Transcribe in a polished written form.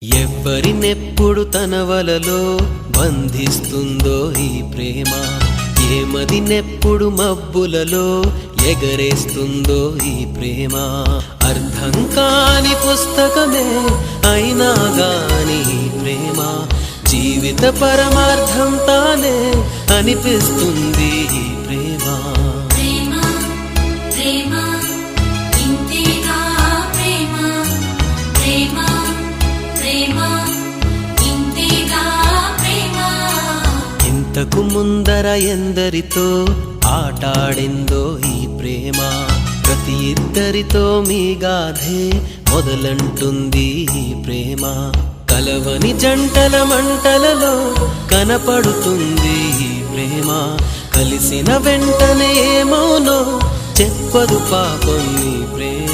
ఎవ్వరినెప్పుడు తన వలలో బంధిస్తుందో ఈ ప్రేమ, ఏమదినెప్పుడు మబ్బులలో ఎగరేస్తుందో ఈ ప్రేమ. అర్థం కాని పుస్తకమే అయినా గాని ఈ ప్రేమ జీవిత పరమార్థం తానే అనిపిస్తుంది ఈ ప్రేమ. ఇంతకు ముందర ఎందరితో ఆటాడిందో ఈ ప్రేమ, ప్రతి ఇద్దరితో మీ గాథే మొదలంటుంది ఈ ప్రేమ. కలవని జంటల మంటలలో కనపడుతుంది ఈ ప్రేమ, కలిసిన వెంటనే ఏమోనో చెప్పదు పాపం ఈ ప్రేమ.